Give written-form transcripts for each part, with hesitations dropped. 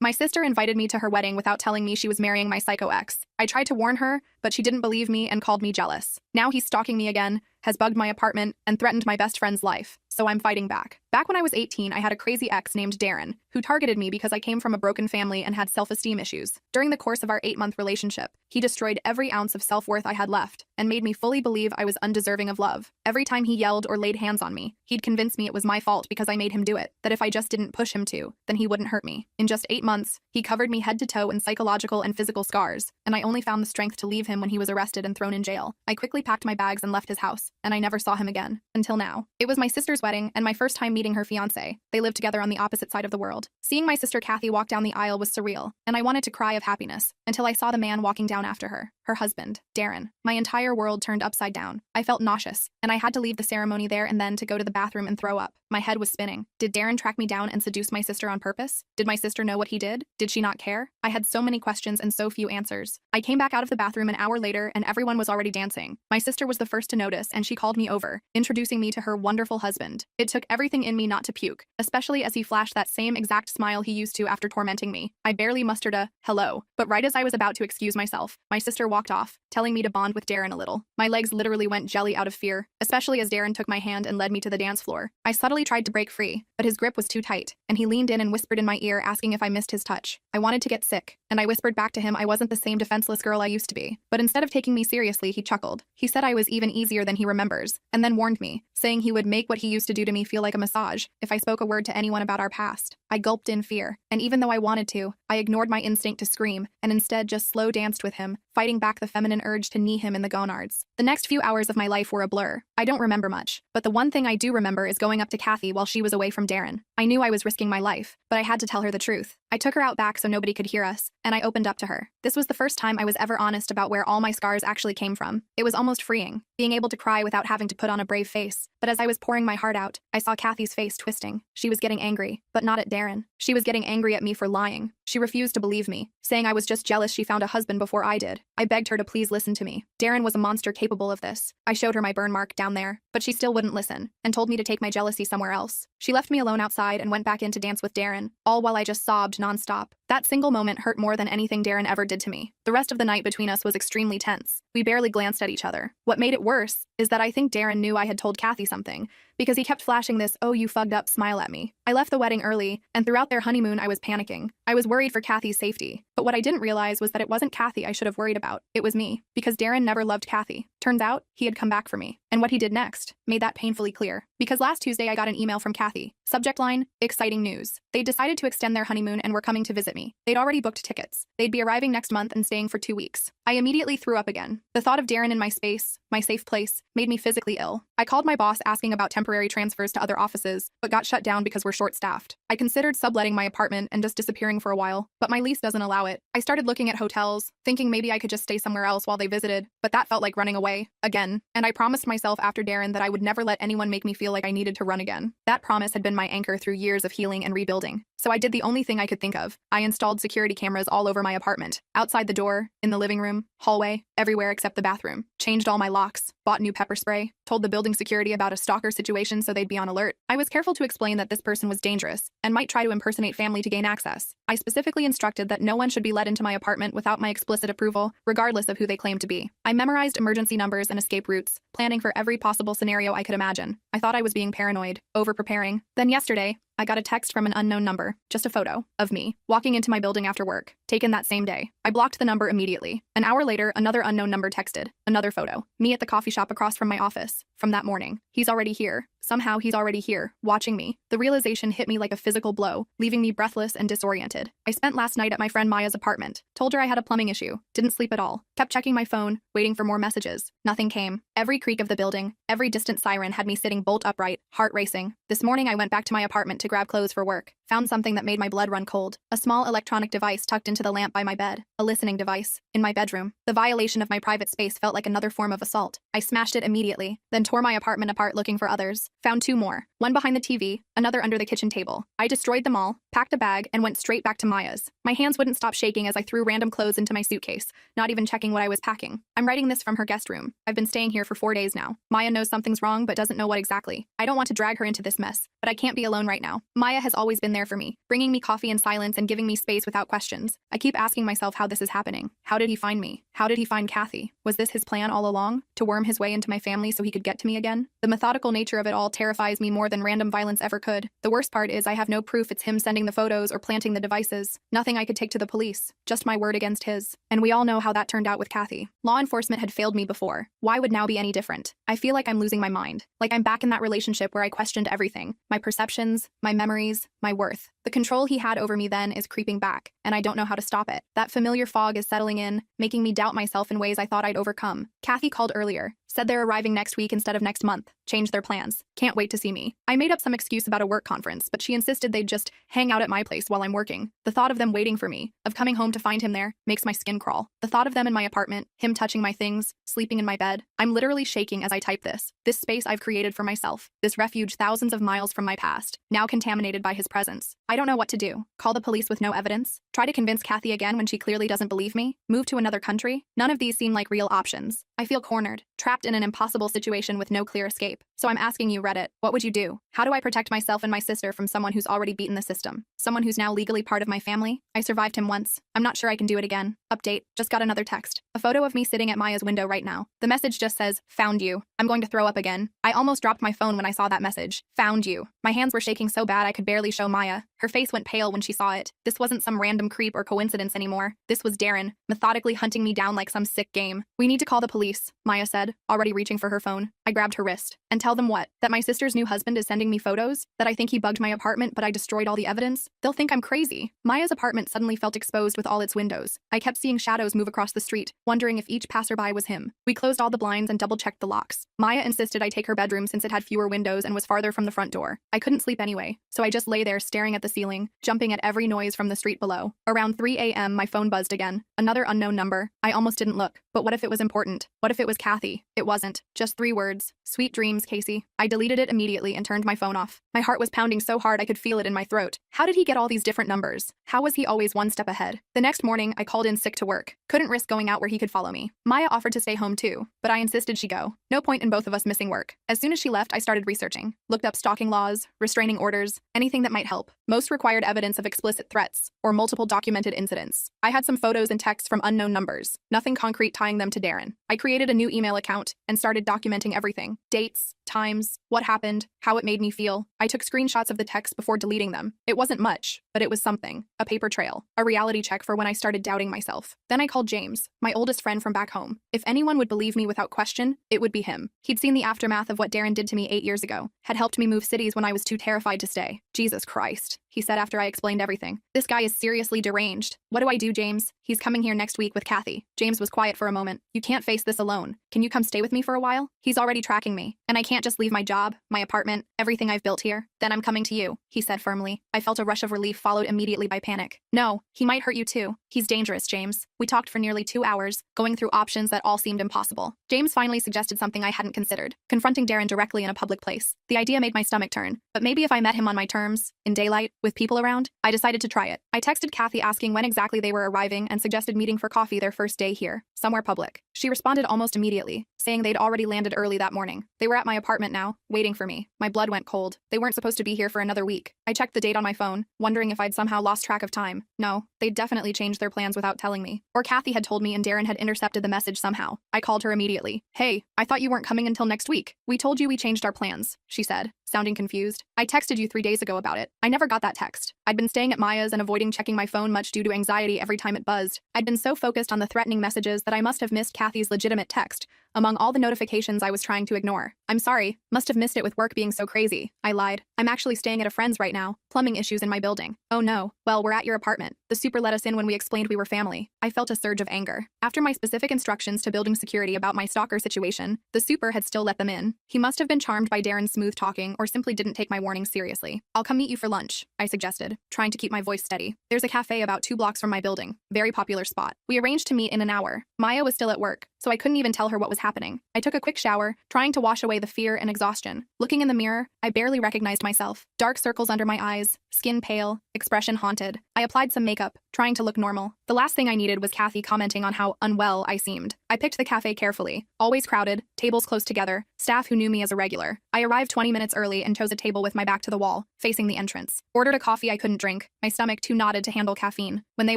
My sister invited me to her wedding without telling me she was marrying my psycho ex. I tried to warn her, but she didn't believe me and called me jealous. Now he's stalking me again, has bugged my apartment, and threatened my best friend's life. So I'm fighting back. Back when I was 18, I had a crazy ex named Darren, who targeted me because I came from a broken family and had self-esteem issues. During the course of our 8-month relationship, he destroyed every ounce of self-worth I had left and made me fully believe I was undeserving of love. Every time he yelled or laid hands on me, he'd convince me it was my fault because I made him do it, that if I just didn't push him to, then he wouldn't hurt me. In just 8 months, he covered me head to toe in psychological and physical scars, and I only found the strength to leave him when he was arrested and thrown in jail. I quickly packed my bags and left his house, and I never saw him again, until now. It was my sister's wedding and my first time meeting her fiancé. They lived together on the opposite side of the world. Seeing my sister Kathy walk down the aisle was surreal, and I wanted to cry of happiness, until I saw the man walking down after her husband, Darren. My entire world turned upside down. I felt nauseous, and I had to leave the ceremony there and then to go to the bathroom and throw up. My head was spinning. Did Darren track me down and seduce my sister on purpose? Did my sister know what he did? Did she not care? I had so many questions and so few answers. I came back out of the bathroom an hour later and everyone was already dancing. My sister was the first to notice and she called me over, introducing me to her wonderful husband. It took everything in me not to puke, especially as he flashed that same exact smile he used to after tormenting me. I barely mustered a hello, but right as I was about to excuse myself, my sister walked off, telling me to bond with Darren a little. My legs literally went jelly out of fear, especially as Darren took my hand and led me to the dance floor. I subtly tried to break free, but his grip was too tight, and he leaned in and whispered in my ear asking if I missed his touch. I wanted to get sick, and I whispered back to him I wasn't the same defenseless girl I used to be. But instead of taking me seriously, he chuckled. He said I was even easier than he remembers, and then warned me, saying he would make what he used to do to me feel like a massage if I spoke a word to anyone about our past. I gulped in fear, and even though I wanted to, I ignored my instinct to scream, and instead just slow danced with him, fighting back the feminine urge to knee him in the gonards. The next few hours of my life were a blur. I don't remember much, but the one thing I do remember is going up to Kathy while she was away from Darren. I knew I was risking my life, but I had to tell her the truth. I took her out back so nobody could hear us, and I opened up to her. This was the first time I was ever honest about where all my scars actually came from. It was almost freeing, being able to cry without having to put on a brave face. But as I was pouring my heart out, I saw Kathy's face twisting. She was getting angry, but not at Darren. She was getting angry at me for lying. She refused to believe me, saying I was just jealous she found a husband before I did. I begged her to please listen to me. Darren was a monster capable of this. I showed her my burn mark down there, but she still wouldn't listen, and told me to take my jealousy somewhere else. She left me alone outside and went back in to dance with Darren, all while I just sobbed nonstop. That single moment hurt more than anything Darren ever did to me. The rest of the night between us was extremely tense. We barely glanced at each other. What made it worse is that I think Darren knew I had told Kathy something, because he kept flashing this "oh you fucked up" smile at me. I left the wedding early, and throughout their honeymoon I was panicking. I was worried for Kathy's safety, but what I didn't realize was that it wasn't Kathy I should have worried about. It was me, because Darren never loved Kathy. Turns out, he had come back for me. And what he did next made that painfully clear. Because last Tuesday I got an email from Kathy. Subject line, exciting news. They'd decided to extend their honeymoon and were coming to visit me. They'd already booked tickets. They'd be arriving next month and staying for 2 weeks. I immediately threw up again. The thought of Darren in my space, my safe place, made me physically ill. I called my boss asking about temporary transfers to other offices, but got shut down because we're short-staffed. I considered subletting my apartment and just disappearing for a while, but my lease doesn't allow it. I started looking at hotels, thinking maybe I could just stay somewhere else while they visited, but that felt like running away, again. And I promised myself after Darren that I would never let anyone make me feel like I needed to run again. That promise had been my anchor through years of healing and rebuilding. So I did the only thing I could think of. I installed security cameras all over my apartment, outside the door, in the living room, hallway, everywhere except the bathroom. Changed all my locks, bought new pepper spray, told the building security about a stalker situation so they'd be on alert. I was careful to explain that this person was dangerous and might try to impersonate family to gain access. I specifically instructed that no one should be let into my apartment without my explicit approval, regardless of who they claimed to be. I memorized emergency numbers and escape routes, planning for every possible scenario I could imagine. I thought I was being paranoid, over-preparing. Then yesterday, I got a text from an unknown number, just a photo, of me, walking into my building after work, taken that same day. I blocked the number immediately. An hour later, another unknown number texted, another photo, me at the coffee shop across from my office, from that morning. He's already here. Somehow he's already here, watching me. The realization hit me like a physical blow, leaving me breathless and disoriented. I spent last night at my friend Maya's apartment, told her I had a plumbing issue, didn't sleep at all, kept checking my phone, waiting for more messages. Nothing came. Every creak of the building, every distant siren had me sitting bolt upright, heart racing. This morning I went back to my apartment to grab clothes for work, found something that made my blood run cold, a small electronic device tucked into the lamp by my bed, a listening device, in my bedroom. The violation of my private space felt like another form of assault. I smashed it immediately, then tore my apartment apart looking for others, found 2 more, one behind the TV, another under the kitchen table. I destroyed them all, packed a bag, and went straight back to Maya's. My hands wouldn't stop shaking as I threw random clothes into my suitcase, not even checking what I was packing. I'm writing this from her guest room. I've been staying here for 4 days now. Maya knows something's wrong but doesn't know what exactly. I don't want to drag her into this mess, but I can't be alone right now. Maya has always been there for me, bringing me coffee in silence and giving me space without questions. I keep asking myself how this is happening. How did he find me? How did he find Kathy? Was this his plan all along? To worm his way into my family so he could get to me again? The methodical nature of it all terrifies me more than random violence ever could. The worst part is I have no proof it's him sending the photos or planting the devices. Nothing I could take to the police. Just my word against his. And we all know how that turned out with Kathy. Law enforcement had failed me before. Why would now be any different? I feel like I'm losing my mind. Like I'm back in that relationship where I questioned everything. My perceptions, my memories, my worth. The control he had over me then is creeping back, and I don't know how to stop it. That familiar fog is settling in, making me doubt myself in ways I thought I'd overcome. Kathy called earlier. Said they're arriving next week instead of next month. Changed their plans. Can't wait to see me. I made up some excuse about a work conference, but she insisted they'd just hang out at my place while I'm working. The thought of them waiting for me, of coming home to find him there, makes my skin crawl. The thought of them in my apartment, him touching my things, sleeping in my bed. I'm literally shaking as I type this. This space I've created for myself. This refuge thousands of miles from my past, now contaminated by his presence. I don't know what to do. Call the police with no evidence? Try to convince Kathy again when she clearly doesn't believe me? Move to another country? None of these seem like real options. I feel cornered, trapped in an impossible situation with no clear escape. So I'm asking you, Reddit, what would you do? How do I protect myself and my sister from someone who's already beaten the system? Someone who's now legally part of my family? I survived him once. I'm not sure I can do it again. Update, just got another text. A photo of me sitting at Maya's window right now. The message just says, found you. I'm going to throw up again. I almost dropped my phone when I saw that message. Found you. My hands were shaking so bad I could barely show Maya. Her face went pale when she saw it. This wasn't some random creep or coincidence anymore. This was Darren, methodically hunting me down like some sick game. We need to call the police, Maya said, already reaching for her phone. I grabbed her wrist. And tell them what? That my sister's new husband is sending me photos? That I think he bugged my apartment but I destroyed all the evidence? They'll think I'm crazy. Maya's apartment suddenly felt exposed with all its windows. I kept seeing shadows move across the street, wondering if each passerby was him. We closed all the blinds and double-checked the locks. Maya insisted I take her bedroom since it had fewer windows and was farther from the front door. I couldn't sleep anyway, so I just lay there staring at the ceiling, jumping at every noise from the street below. Around 3 a.m. my phone buzzed again. Another unknown number. I almost didn't look. But what if it was important? What if it was Kathy? It wasn't. Just 3 words. Sweet dreams, Casey. I deleted it immediately and turned my phone off. My heart was pounding so hard I could feel it in my throat. How did he get all these different numbers? How was he always one step ahead? The next morning, I called in sick to work. Couldn't risk going out where he could follow me. Maya offered to stay home too, but I insisted she go. No point in both of us missing work. As soon as she left, I started researching. Looked up stalking laws, restraining orders, anything that might help. Most required evidence of explicit threats or multiple documented incidents. I had some photos and texts from unknown numbers. Nothing concrete tying them to Darren. I created a new email account and started documenting everything. Dates, times, what happened, how it made me feel. I took screenshots of the text before deleting them. It wasn't much, but it was something. A paper trail. A reality check for when I started doubting myself. Then I called James, my oldest friend from back home. If anyone would believe me without question, it would be him. He'd seen the aftermath of what Darren did to me 8 years ago. Had helped me move cities when I was too terrified to stay. Jesus Christ, he said after I explained everything. This guy is seriously deranged. What do I do, James? He's coming here next week with Kathy. James was quiet for a moment. You can't face this alone. Can you come stay with me for a while? He's already tracking me, and I can't just leave my job, my apartment, everything I've built here. Then I'm coming to you, he said firmly. I felt a rush of relief followed immediately by panic. No, he might hurt you too. He's dangerous, James. We talked for nearly 2 hours, going through options that all seemed impossible. James finally suggested something I hadn't considered, confronting Darren directly in a public place. The idea made my stomach turn, but maybe if I met him on my terms, in daylight, with people around, I decided to try it. I texted Kathy asking when exactly they were arriving and suggested meeting for coffee their first day here, somewhere public. She responded almost immediately, saying they'd already landed early that morning. They were at my apartment now, waiting for me. My blood went cold. They weren't supposed to be here for another week. I checked the date on my phone, wondering if I'd somehow lost track of time. No, they'd definitely changed their plans without telling me. Or Kathy had told me and Darren had intercepted the message somehow. I called her immediately. Hey, I thought you weren't coming until next week. We told you we changed our plans, she said, sounding confused. I texted you 3 days ago about it. I never got that text. I'd been staying at Maya's and avoiding checking my phone much due to anxiety every time it buzzed. I'd been so focused on the threatening messages that I must have missed Kathy's legitimate text, among all the notifications I was trying to ignore. I'm sorry, must have missed it with work being so crazy. I lied. I'm actually staying at a friend's right now. Plumbing issues in my building. Oh no. Well, we're at your apartment. The super let us in when we explained we were family. I felt a surge of anger. After my specific instructions to building security about my stalker situation, the super had still let them in. He must have been charmed by Darren's smooth talking or simply didn't take my warning seriously. I'll come meet you for lunch, I suggested, trying to keep my voice steady. There's a cafe about 2 blocks from my building. Very popular spot. We arranged to meet in an hour. Maya was still at work, so I couldn't even tell her what was happening. I took a quick shower, trying to wash away the fear and exhaustion. Looking in the mirror, I barely recognized myself. Dark circles under my eyes, skin pale, expression haunted. I applied some makeup, trying to look normal. The last thing I needed was Kathy commenting on how unwell I seemed. I picked the cafe carefully. Always crowded, tables close together, staff who knew me as a regular. I arrived 20 minutes early and chose a table with my back to the wall, facing the entrance. Ordered a coffee I couldn't drink, my stomach too knotted to handle caffeine. When they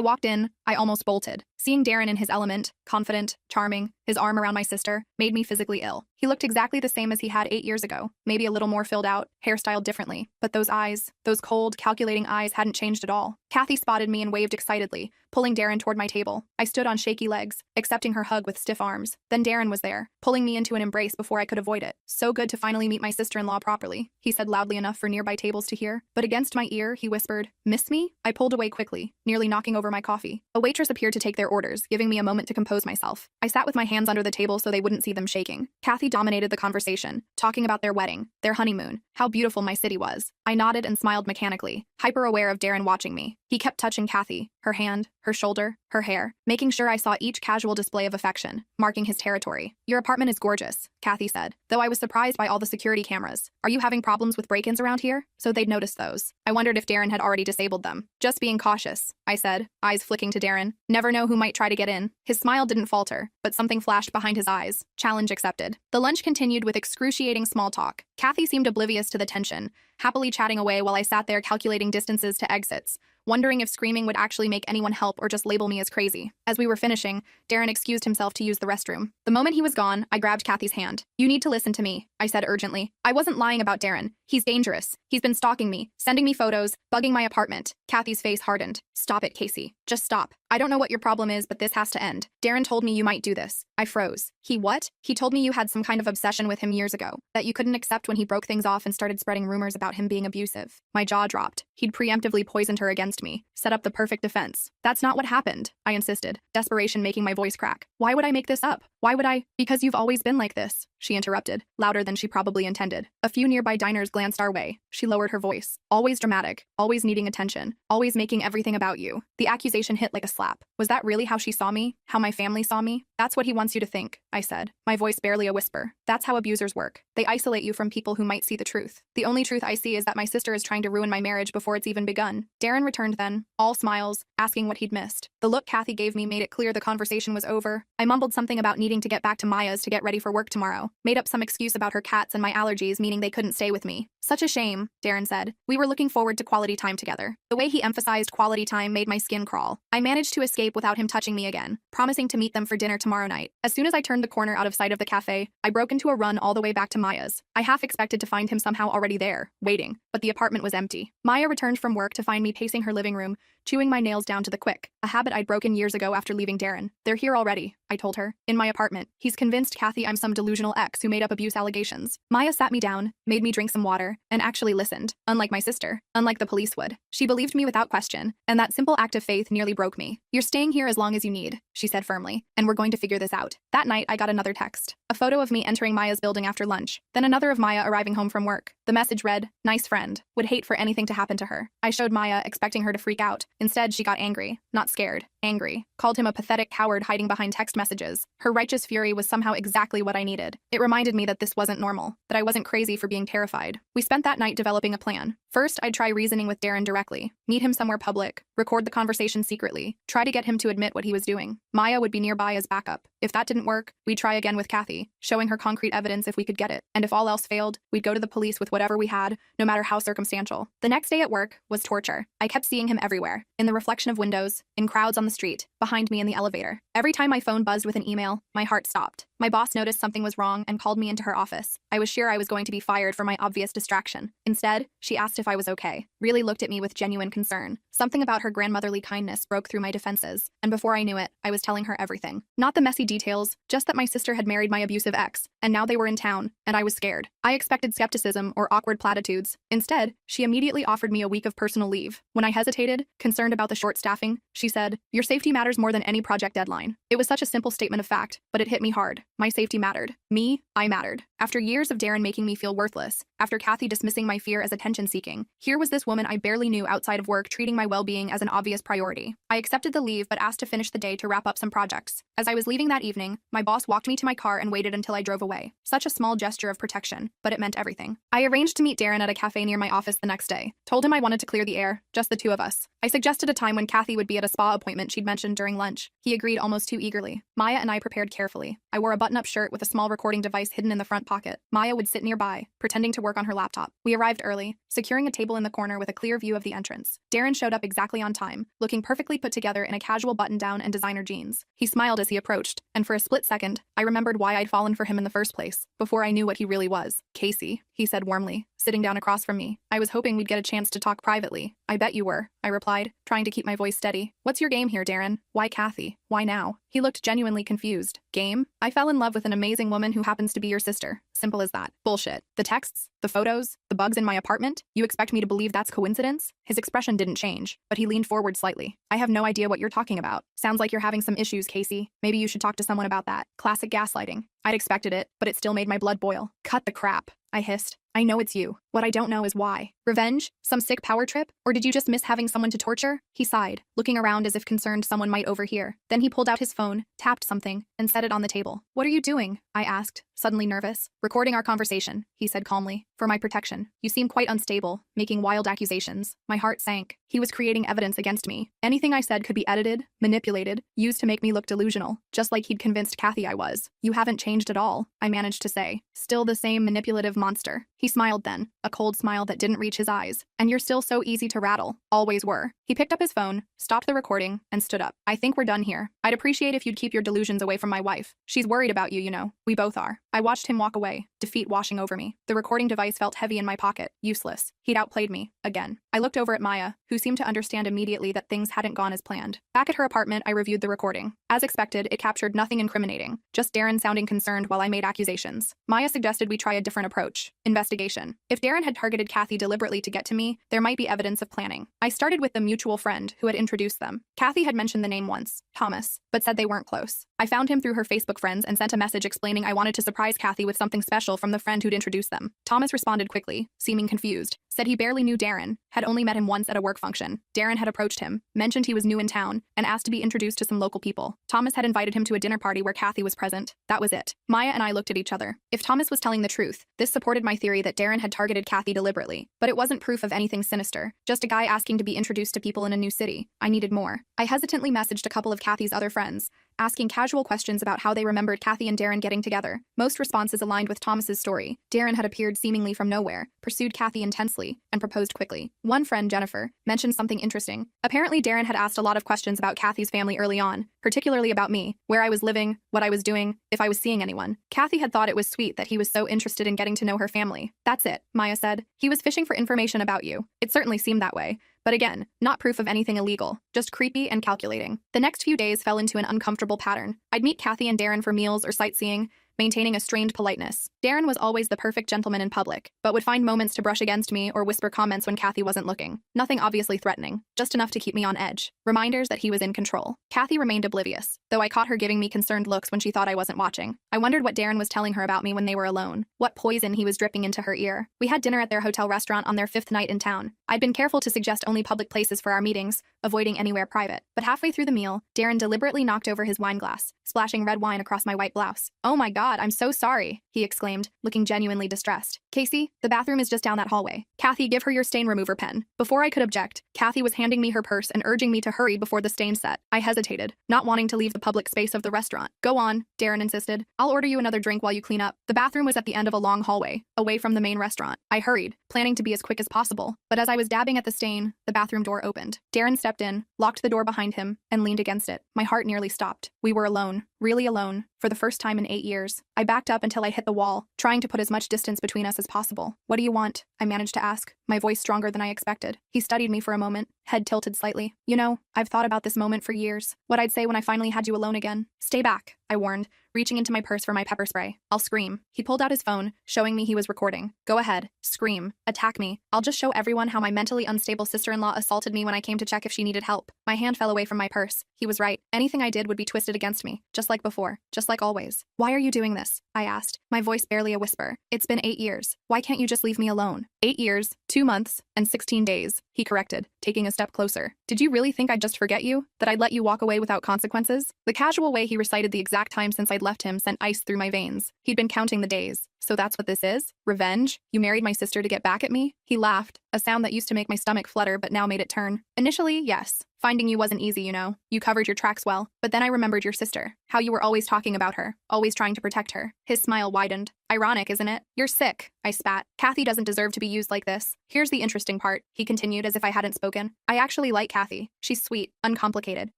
walked in, I almost bolted. Seeing Darren in his element, confident, charming, his arm around my sister, made me physically ill. He looked exactly the same as he had 8 years ago, maybe a little more filled out, hairstyled differently. But those eyes, those cold, calculating eyes hadn't changed at all. Kathy spotted me and waved excitedly, pulling Darren toward my table. I stood on shaky legs, accepting her hug with stiff arms. Then Darren was there, pulling me into an embrace before I could avoid it. So good to finally meet my sister-in-law properly, he said loudly enough for nearby tables to hear. But against my ear, he whispered, "Miss me?" I pulled away quickly, nearly knocking over my coffee. A waitress appeared to take their orders, giving me a moment to compose myself. I sat with my hands under the table so they wouldn't see them shaking. Kathy dominated the conversation, talking about their wedding, their honeymoon, how beautiful my city was. I nodded and smiled mechanically, hyper-aware of Darren watching me. He kept touching Kathy, her hand, her shoulder, her hair, making sure I saw each casual display of affection, marking his territory. "Your apartment is gorgeous," Kathy said, though I was surprised by all the security cameras. "Are you having problems with break-ins around here?" So they'd noticed those. I wondered if Darren had already disabled them. "Just being cautious," I said, eyes flicking to Darren. "Never know who might try to get in." His smile didn't falter, but something flashed behind his eyes. Challenge accepted. The lunch continued with excruciating small talk. Kathy seemed oblivious to the tension, happily chatting away while I sat there calculating distances to exits, wondering if screaming would actually make anyone help or just label me as crazy. As we were finishing, Darren excused himself to use the restroom. The moment he was gone, I grabbed Kathy's hand. "You need to listen to me," I said urgently. I wasn't lying about Darren. He's dangerous. He's been stalking me, sending me photos, bugging my apartment. Kathy's face hardened. "Stop it, Casey. Just stop. I don't know what your problem is, but this has to end. Darren told me you might do this." I froze. "He what?" "He told me you had some kind of obsession with him years ago, that you couldn't accept when he broke things off and started spreading rumors about him being abusive." My jaw dropped. He'd preemptively poisoned her against me, set up the perfect defense. "That's not what happened," I insisted, desperation making my voice crack. "Why would I make this up? Why would I?" "Because you've always been like this," she interrupted, louder than she probably intended. A few nearby diners glanced our way. She lowered her voice. "Always dramatic, always needing attention, always making everything about you." The accusation hit like a slap. Was that really how she saw me? How my family saw me? "That's what he wants you to think," I said, my voice barely a whisper. "That's how abusers work. They isolate you from people who might see the truth. The only truth I see is that my sister is trying to ruin my marriage before it's even begun." Darren returned then, all smiles, asking what he'd missed. The look Kathy gave me made it clear the conversation was over. I mumbled something about needing to get back to Maya's to get ready for work tomorrow. Made up some excuse about her cats and my allergies, meaning they couldn't stay with me. "Such a shame," Darren said. "We were looking forward to quality time together." The way he emphasized quality time made my skin crawl. I managed to escape without him touching me again, promising to meet them for dinner tomorrow night. As soon as I turned the corner out of sight of the cafe, I broke into a run all the way back to Maya's. I half expected to find him somehow already there, waiting, but the apartment was empty. Maya returned from work to find me pacing her living room, chewing my nails down to the quick, a habit I'd broken years ago after leaving Darren. "They're here already," I told her. "In my apartment. He's convinced Kathy I'm some delusional ex who made up abuse allegations." Maya sat me down, made me drink some water, and actually listened, unlike my sister, unlike the police would. She believed me without question, and that simple act of faith nearly broke me. "You're staying here as long as you need," she said firmly, "and we're going to figure this out." That night, I got another text. A photo of me entering Maya's building after lunch, then another of Maya arriving home from work. The message read, "Nice friend. Would hate for anything to happen to her." I showed Maya, expecting her to freak out. Instead, she got angry. Not scared. Angry. Called him a pathetic coward hiding behind text messages. Her righteous fury was somehow exactly what I needed. It reminded me that this wasn't normal, that I wasn't crazy for being terrified. We spent that night developing a plan. First, I'd try reasoning with Darren directly, meet him somewhere public, record the conversation secretly, try to get him to admit what he was doing. Maya would be nearby as backup. If that didn't work, we'd try again with Kathy, showing her concrete evidence if we could get it. And if all else failed, we'd go to the police with whatever we had, no matter how circumstantial. The next day at work was torture. I kept seeing him everywhere, in the reflection of windows, in crowds on the street, behind me in the elevator. Every time my phone buzzed with an email, my heart stopped. My boss noticed something was wrong and called me into her office. I was sure I was going to be fired for my obvious distraction. Instead, she asked if I was okay, really looked at me with genuine concern. Something about her grandmotherly kindness broke through my defenses, and before I knew it, I was telling her everything. Not the messy details, just that my sister had married my abusive ex, and now they were in town, and I was scared. I expected skepticism or awkward platitudes. Instead, she immediately offered me a week of personal leave. When I hesitated, concerned about the short staffing, she said, "Your safety matters more than any project deadline." It was such a simple statement of fact, but it hit me hard. My safety mattered. Me, I mattered. After years of Darren making me feel worthless, after Kathy dismissing my fear as attention-seeking. Here was this woman I barely knew outside of work treating my well-being as an obvious priority. I accepted the leave but asked to finish the day to wrap up some projects. As I was leaving that evening, my boss walked me to my car and waited until I drove away. Such a small gesture of protection, but it meant everything. I arranged to meet Darren at a cafe near my office the next day. Told him I wanted to clear the air, just the two of us. I suggested a time when Kathy would be at a spa appointment she'd mentioned during lunch. He agreed almost too eagerly. Maya and I prepared carefully. I wore a button-up shirt with a small recording device hidden in the front pocket. Maya would sit nearby, pretending to work on her laptop. We arrived early, securing a table in the corner with a clear view of the entrance. Darren showed up exactly on time, looking perfectly put together in a casual button-down and designer jeans. He smiled as he approached, and for a split second, I remembered why I'd fallen for him in the first place, before I knew what he really was. Casey, he said warmly, sitting down across from me. I was hoping we'd get a chance to talk privately. I bet you were, I replied, trying to keep my voice steady. What's your game here, Darren? Why Kathy? Why now? He looked genuinely confused. Game? I fell in love with an amazing woman who happens to be your sister. Simple as that. Bullshit. The texts, the photos, the bugs in my apartment? You expect me to believe that's coincidence? His expression didn't change, but he leaned forward slightly. I have no idea what you're talking about. Sounds like you're having some issues, Casey. Maybe you should talk to someone about that. Classic gaslighting. I'd expected it, but it still made my blood boil. Cut the crap, I hissed. I know it's you. What I don't know is why. Revenge? Some sick power trip? Or did you just miss having someone to torture? He sighed, looking around as if concerned someone might overhear. Then he pulled out his phone, tapped something, and set it on the table. What are you doing? I asked, suddenly nervous. Recording our conversation, he said calmly. For my protection. You seem quite unstable, making wild accusations. My heart sank. He was creating evidence against me. Anything I said could be edited, manipulated, used to make me look delusional, just like he'd convinced Kathy I was. You haven't changed at all, I managed to say. Still the same manipulative monster. He smiled then, a cold smile that didn't reach his eyes. And you're still so easy to rattle. Always were. He picked up his phone, stopped the recording, and stood up. I think we're done here. I'd appreciate if you'd keep your delusions away from my wife. She's worried about you, you know. We both are. I watched him walk away, defeat washing over me. The recording device felt heavy in my pocket, useless. He'd outplayed me, again. I looked over at Maya, who seemed to understand immediately that things hadn't gone as planned. Back at her apartment, I reviewed the recording. As expected, it captured nothing incriminating, just Darren sounding concerned while I made accusations. Maya suggested we try a different approach. Investigation. If Darren had targeted Kathy deliberately to get to me, there might be evidence of planning. I started with the mutual friend who had introduced them. Kathy had mentioned the name once, Thomas, but said they weren't close. I found him through her Facebook friends and sent a message explaining I wanted to surprise Kathy with something special from the friend who'd introduced them. Thomas responded quickly, seeming confused. Said he barely knew Darren, had only met him once at a work function. Darren had approached him, mentioned he was new in town, and asked to be introduced to some local people. Thomas had invited him to a dinner party where Kathy was present. That was it. Maya and I looked at each other. If Thomas was telling the truth, this supported my theory that Darren had targeted Kathy deliberately. But it wasn't proof of anything sinister, just a guy asking to be introduced to people in a new city. I needed more. I hesitantly messaged a couple of Kathy's other friends, asking casual questions about how they remembered Kathy and Darren getting together. Most responses aligned with Thomas's story. Darren had appeared seemingly from nowhere, pursued Kathy intensely, and proposed quickly. One friend, Jennifer, mentioned something interesting. Apparently, Darren had asked a lot of questions about Kathy's family early on, particularly about me, where I was living, what I was doing, if I was seeing anyone. Kathy had thought it was sweet that he was so interested in getting to know her family. That's it, Maya said. He was fishing for information about you. It certainly seemed that way. But again, not proof of anything illegal, just creepy and calculating. The next few days fell into an uncomfortable pattern. I'd meet Kathy and Darren for meals or sightseeing, maintaining a strained politeness. Darren was always the perfect gentleman in public, but would find moments to brush against me or whisper comments when Kathy wasn't looking. Nothing obviously threatening, just enough to keep me on edge. Reminders that he was in control. Kathy remained oblivious, though I caught her giving me concerned looks when she thought I wasn't watching. I wondered what Darren was telling her about me when they were alone, what poison he was dripping into her ear. We had dinner at their hotel restaurant on their 5th night in town. I'd been careful to suggest only public places for our meetings, avoiding anywhere private. But halfway through the meal, Darren deliberately knocked over his wine glass, splashing red wine across my white blouse. "Oh my God, I'm so sorry," he exclaimed, looking genuinely distressed. "Casey, the bathroom is just down that hallway. Kathy, give her your stain remover pen." Before I could object, Kathy was handing me her purse and urging me to hurry before the stain set. I hesitated, not wanting to leave the public space of the restaurant. "Go on," Darren insisted. "I'll order you another drink while you clean up." The bathroom was at the end of a long hallway, away from the main restaurant. I hurried, planning to be as quick as possible. But as I was dabbing at the stain, the bathroom door opened. Darren stepped in, locked the door behind him, and leaned against it. My heart nearly stopped. We were alone, really alone, for the first time in 8 years. I backed up until I hit the wall, trying to put as much distance between us as possible. "What do you want?" I managed to ask, my voice stronger than I expected. He studied me for a moment, head tilted slightly. You know, I've thought about this moment for years. What I'd say when I finally had you alone again. Stay back, I warned, reaching into my purse for my pepper spray. I'll scream. He pulled out his phone, showing me he was recording. Go ahead. Scream. Attack me. I'll just show everyone how my mentally unstable sister-in-law assaulted me when I came to check if she needed help. My hand fell away from my purse. He was right. Anything I did would be twisted against me, just like before, just like always. Why are you doing this? I asked, my voice barely a whisper. It's been 8 years. Why can't you just leave me alone? 8 years, 2 months, and 16 days, he corrected, taking a step closer. Did you really think I'd just forget you? That I'd let you walk away without consequences? The casual way he recited the exact time since I'd left him sent ice through my veins. He'd been counting the days. So that's what this is? Revenge? You married my sister to get back at me? He laughed, a sound that used to make my stomach flutter but now made it turn. Initially, yes. Finding you wasn't easy, you know. You covered your tracks well. But then I remembered your sister. How you were always talking about her. Always trying to protect her. His smile widened. Ironic, isn't it? You're sick, I spat. Kathy doesn't deserve to be used like this. Here's the interesting part, he continued as if I hadn't spoken. I actually like Kathy. She's sweet, uncomplicated,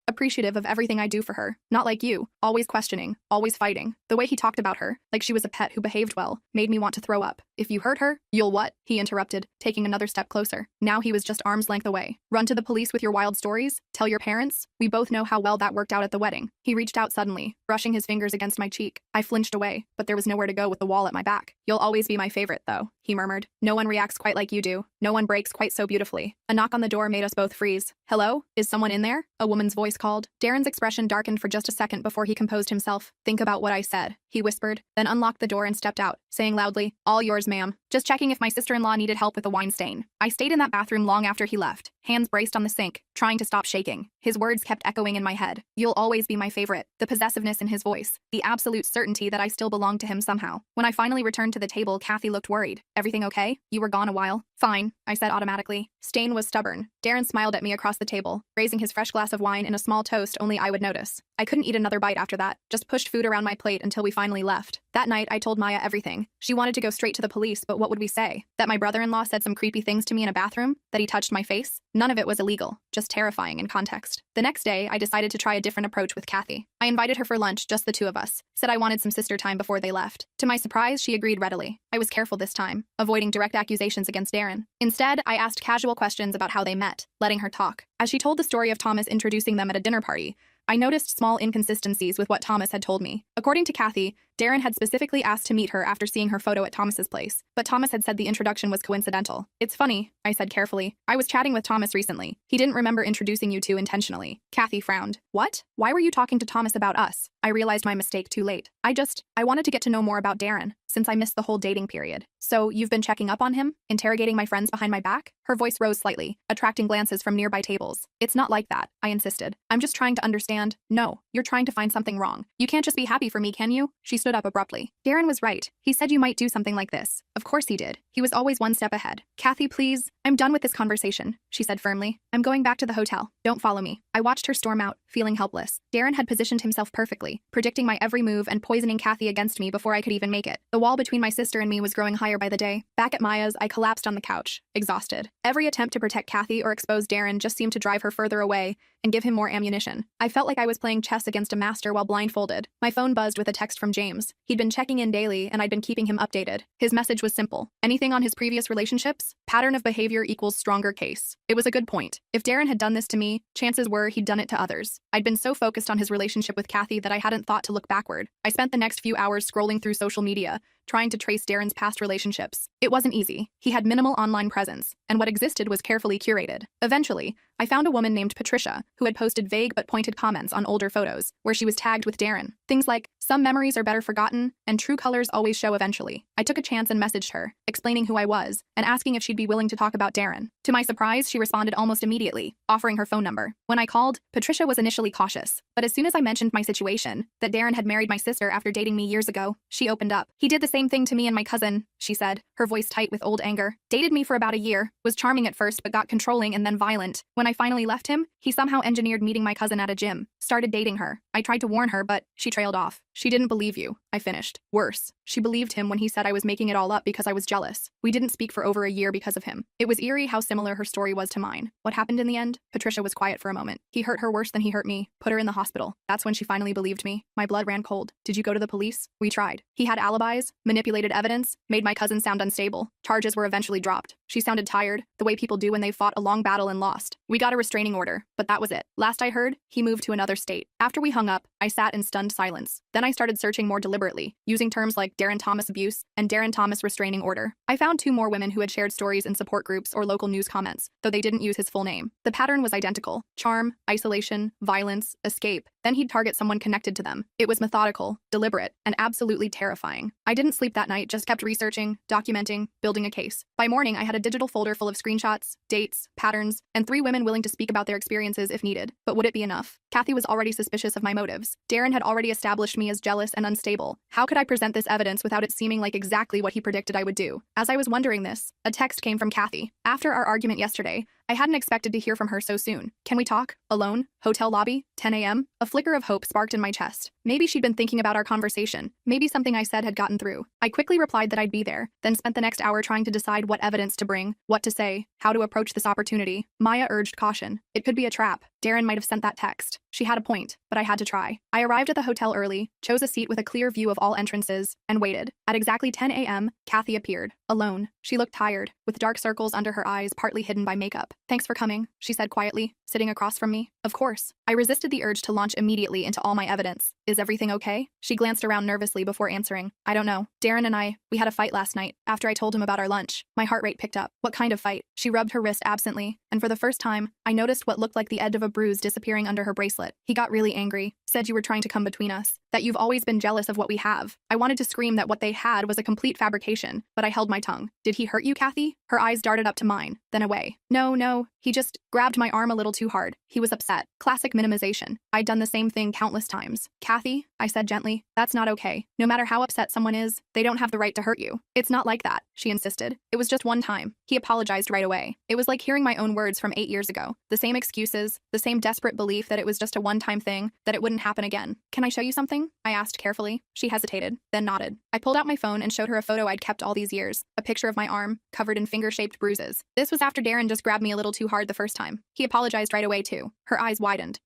appreciative of everything I do for her. Not like you, always questioning, always fighting. The way he talked about her, like she was a pet who behaved well, made me want to throw up. If you hurt her, you'll what? He interrupted, taking another step closer. Now he was just arm's length away. Run to the police with your wild stories? Tell your parents? We both know how well that worked out at the wedding. He reached out suddenly, brushing his fingers against my cheek. I flinched away, but there was nowhere to go with the wall at my back. You'll always be my favorite, though, he murmured. No one reacts quite like you do. No one breaks quite so beautifully. A knock on the door made us both freeze. Hello? Is someone in there? A woman's voice called. Darren's expression darkened for just a second before he composed himself. Think about what I said, he whispered, then unlocked the door and stepped out, saying loudly, all yours, ma'am. Just checking if my sister-in-law needed help with the wine stain. I stayed in that bathroom long after he left, hands braced on the sink, trying to stop shaking. His words kept echoing in my head. You'll always be my favorite. The possessiveness in his voice. The absolute certainty that I still belonged to him somehow. When I finally returned to the table, Kathy looked worried. Everything okay? You were gone a while. Fine, I said automatically. Stain was stubborn. Darren smiled at me across the table, raising his fresh glass of wine in a small toast only I would notice. I couldn't eat another bite after that, just pushed food around my plate until we finally left. That night, I told Maya everything. She wanted to go straight to the police, but what would we say? That my brother-in-law said some creepy things to me in a bathroom? That he touched my face? None of it was illegal, just terrifying in context. The next day, I decided to try a different approach with Kathy. I invited her for lunch, just the two of us. Said I wanted some sister time before they left. To my surprise, she agreed readily. I was careful this time, avoiding direct accusations against Darren. Instead, I asked casual questions about how they met, letting her talk. As she told the story of Thomas introducing them at a dinner party, I noticed small inconsistencies with what Thomas had told me. According to Kathy, Darren had specifically asked to meet her after seeing her photo at Thomas's place, but Thomas had said the introduction was coincidental. It's funny, I said carefully. I was chatting with Thomas recently. He didn't remember introducing you two intentionally. Kathy frowned. What? Why were you talking to Thomas about us? I realized my mistake too late. I wanted to get to know more about Darren, since I missed the whole dating period. So, you've been checking up on him? Interrogating my friends behind my back? Her voice rose slightly, attracting glances from nearby tables. It's not like that, I insisted. I'm just trying to understand. No, you're trying to find something wrong. You can't just be happy for me, can you? She stood up abruptly. Darren was right. He said you might do something like this. Of course he did. He was always one step ahead. Kathy, please. I'm done with this conversation, she said firmly. I'm going back to the hotel. Don't follow me. I watched her storm out, feeling helpless. Darren had positioned himself perfectly, predicting my every move and poisoning Kathy against me before I could even make it. The wall between my sister and me was growing higher by the day. Back at Maya's, I collapsed on the couch, exhausted. Every attempt to protect Kathy or expose Darren just seemed to drive her further away and give him more ammunition. I felt like I was playing chess against a master while blindfolded. My phone buzzed with a text from James. He'd been checking in daily, and I'd been keeping him updated. His message was simple. Anything on his previous relationships? Pattern of behavior equals stronger case. It was a good point. If Darren had done this to me, chances were he'd done it to others. I'd been so focused on his relationship with Kathy that I hadn't thought to look backward. I spent the next few hours scrolling through social media, trying to trace Darren's past relationships. It wasn't easy. He had minimal online presence, and what existed was carefully curated. Eventually, I found a woman named Patricia, who had posted vague but pointed comments on older photos, where she was tagged with Darren. Things like, some memories are better forgotten, and true colors always show eventually. I took a chance and messaged her, explaining who I was, and asking if she'd be willing to talk about Darren. To my surprise, she responded almost immediately, offering her phone number. When I called, Patricia was initially cautious, but as soon as I mentioned my situation, that Darren had married my sister after dating me years ago, she opened up. He did the same thing to me and my cousin, she said, her voice tight with old anger. Dated me for about a year, was charming at first but got controlling and then violent. When I finally left him, he somehow engineered meeting my cousin at a gym, started dating her. I tried to warn her, but she trailed off. She didn't believe you, I finished. Worse, she believed him when he said I was making it all up because I was jealous. We didn't speak for over a year because of him. It was eerie how similar her story was to mine. What happened in the end? Patricia was quiet for a moment. He hurt her worse than he hurt me, put her in the hospital. That's when she finally believed me. My blood ran cold. Did you go to the police? We tried. He had alibis, manipulated evidence, made my cousin sound unstable. Charges were eventually dropped. She sounded tired, the way people do when they've fought a long battle and lost. We got a restraining order, but that was it. Last I heard, he moved to another state. After we hung up, I sat in stunned silence. Then I started searching more deliberately, using terms like Darren Thomas abuse and Darren Thomas restraining order. I found 2 more women who had shared stories in support groups or local news comments, though they didn't use his full name. The pattern was identical: charm, isolation, violence, escape. Then he'd target someone connected to them. It was methodical, deliberate, and absolutely terrifying. I didn't sleep that night, just kept researching, documenting, building a case. By morning, I had a digital folder full of screenshots, dates, patterns, and 3 women willing to speak about their experiences if needed. But would it be enough? Kathy was already suspicious of my motives. Darren had already established me as jealous and unstable. How could I present this evidence without it seeming like exactly what he predicted I would do? As I was wondering this, a text came from Kathy. After our argument yesterday, I hadn't expected to hear from her so soon. Can we talk? Alone? Hotel lobby? 10 a.m.? A flicker of hope sparked in my chest. Maybe she'd been thinking about our conversation. Maybe something I said had gotten through. I quickly replied that I'd be there, then spent the next hour trying to decide what evidence to bring, what to say, how to approach this opportunity. Maya urged caution. It could be a trap. Darren might have sent that text. She had a point, but I had to try. I arrived at the hotel early, chose a seat with a clear view of all entrances, and waited. At exactly 10 a.m., Kathy appeared. Alone. She looked tired, with dark circles under her eyes partly hidden by makeup. Thanks for coming, she said quietly, sitting across from me. Of course. I resisted the urge to launch immediately into all my evidence. Is everything okay? She glanced around nervously before answering. I don't know. Darren and we had a fight last night. After I told him about our lunch, my heart rate picked up. What kind of fight? She rubbed her wrist absently, and for the first time, I noticed what looked like the edge of a bruise disappearing under her bracelet. He got really angry, said you were trying to come between us, that you've always been jealous of what we have. I wanted to scream that what they had was a complete fabrication, but I held my tongue. Did he hurt you, Kathy? Her eyes darted up to mine, then away. No, he just grabbed my arm a little too hard. He was upset. Classic minimization. I'd done the same thing countless times. Kathy, I said gently, that's not okay. No matter how upset someone is, they don't have the right to hurt you. It's not like that, she insisted. It was just one time. He apologized right away. It was like hearing my own words from 8 years ago. The same excuses, the same desperate belief that it was just a one-time thing, that it wouldn't happen again. Can I show you something? I asked carefully. She hesitated, then nodded. I pulled out my phone and showed her a photo I'd kept all these years, a picture of my arm, covered in finger-shaped bruises. This was after Darren just grabbed me a little too hard the first time. He apologized right away too. Her eyes widened.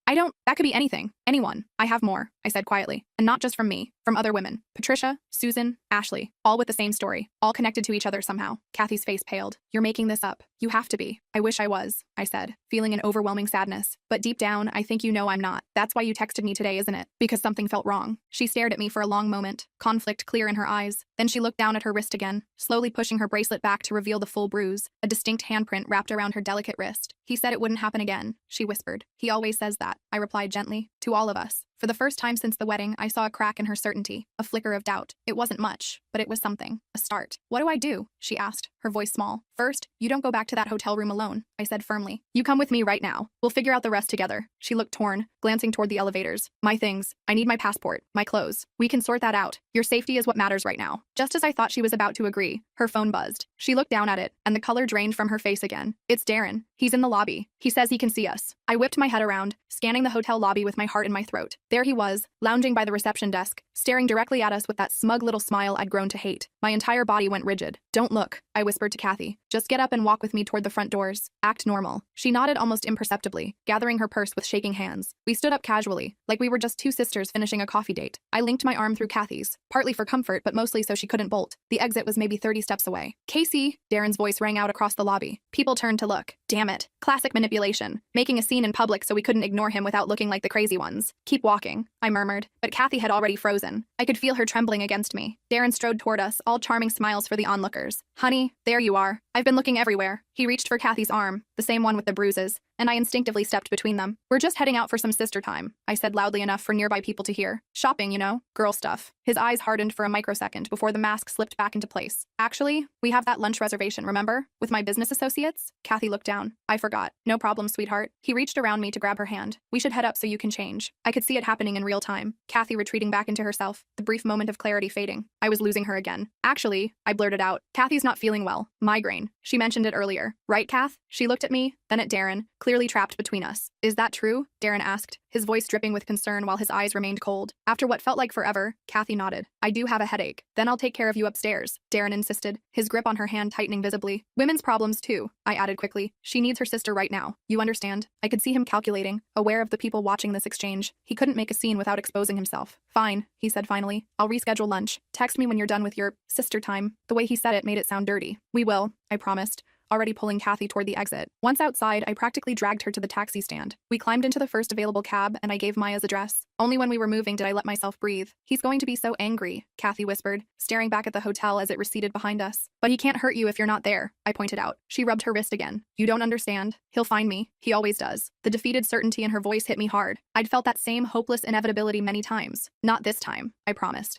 That could be anything. Anyone. I have more, I said quietly. And not just from me, from other women. Patricia, Susan, Ashley, all with the same story, all connected to each other somehow. Kathy's face paled. You're making this up. You have to be. I wish I was, I said, feeling an overwhelming sadness. But deep down, I think you know I'm not. That's why you texted me today, isn't it? Because something felt wrong. She stared at me for a long moment, conflict clear in her eyes. Then she looked down at her wrist again, slowly pushing her bracelet back to reveal the full bruise, a distinct handprint wrapped around her delicate wrist. He said it wouldn't happen again, she whispered. He always says that, I replied gently, to all of us. For the first time since the wedding, I saw a crack in her certainty, a flicker of doubt. It wasn't much, but it was something, a start. What do I do? She asked, her voice small. First, you don't go back to that hotel room alone, I said firmly. You come with me right now. We'll figure out the rest together. She looked torn, glancing toward the elevators. My things. I need my passport, my clothes. We can sort that out. Your safety is what matters right now. Just as I thought she was about to agree, her phone buzzed. She looked down at it, and the color drained from her face again. It's Darren. He's in the lobby. He says he can see us. I whipped my head around, scanning the hotel lobby with my heart in my throat. There he was, lounging by the reception desk, staring directly at us with that smug little smile I'd grown to hate. My entire body went rigid. Don't look, I whispered to Kathy. Just get up and walk with me toward the front doors. Act normal. She nodded almost imperceptibly, gathering her purse with shaking hands. We stood up casually, like we were just 2 sisters finishing a coffee date. I linked my arm through Kathy's, partly for comfort but mostly so she couldn't bolt. The exit was maybe 30 steps away. Casey, Darren's voice rang out across the lobby. People turned to look. Damn it. Classic manipulation. Making a scene in public so we couldn't ignore him without looking like the crazy ones. Keep walking, I murmured, but Kathy had already frozen. I could feel her trembling against me. Darren strode toward us, all charming smiles for the onlookers. Honey, there you are. I've been looking everywhere. He reached for Kathy's arm, the same one with the bruises, and I instinctively stepped between them. We're just heading out for some sister time, I said loudly enough for nearby people to hear. Shopping, you know, girl stuff. His eyes hardened for a microsecond before the mask slipped back into place. Actually, we have that lunch reservation, remember? With my business associates? Kathy looked down. I forgot. No problem, sweetheart. He reached around me to grab her hand. We should head up so you can change. I could see it happening in real time. Kathy retreating back into herself, the brief moment of clarity fading. I was losing her again. Actually, I blurted out, Kathy's not feeling well. Migraine. She mentioned it earlier. Right, Kath? She looked at me, then at Darren, clearly trapped between us. Is that true? Darren asked, his voice dripping with concern while his eyes remained cold. After what felt like forever, Kathy nodded. I do have a headache. Then I'll take care of you upstairs, Darren insisted, his grip on her hand tightening visibly. Women's problems too, I added quickly. She needs her sister right now. You understand? I could see him calculating, aware of the people watching this exchange. He couldn't make a scene without exposing himself. Fine, he said finally. I'll reschedule lunch. Text me when you're done with your sister time. The way he said it made it sound dirty. We will, I promised. already pulling Kathy toward the exit. Once outside, I practically dragged her to the taxi stand. We climbed into the first available cab, and I gave Maya's address. Only when we were moving did I let myself breathe. "He's going to be so angry," Kathy whispered, staring back at the hotel as it receded behind us. "But he can't hurt you if you're not there," I pointed out. She rubbed her wrist again. "You don't understand. He'll find me. He always does." The defeated certainty in her voice hit me hard. I'd felt that same hopeless inevitability many times. "Not this time," I promised.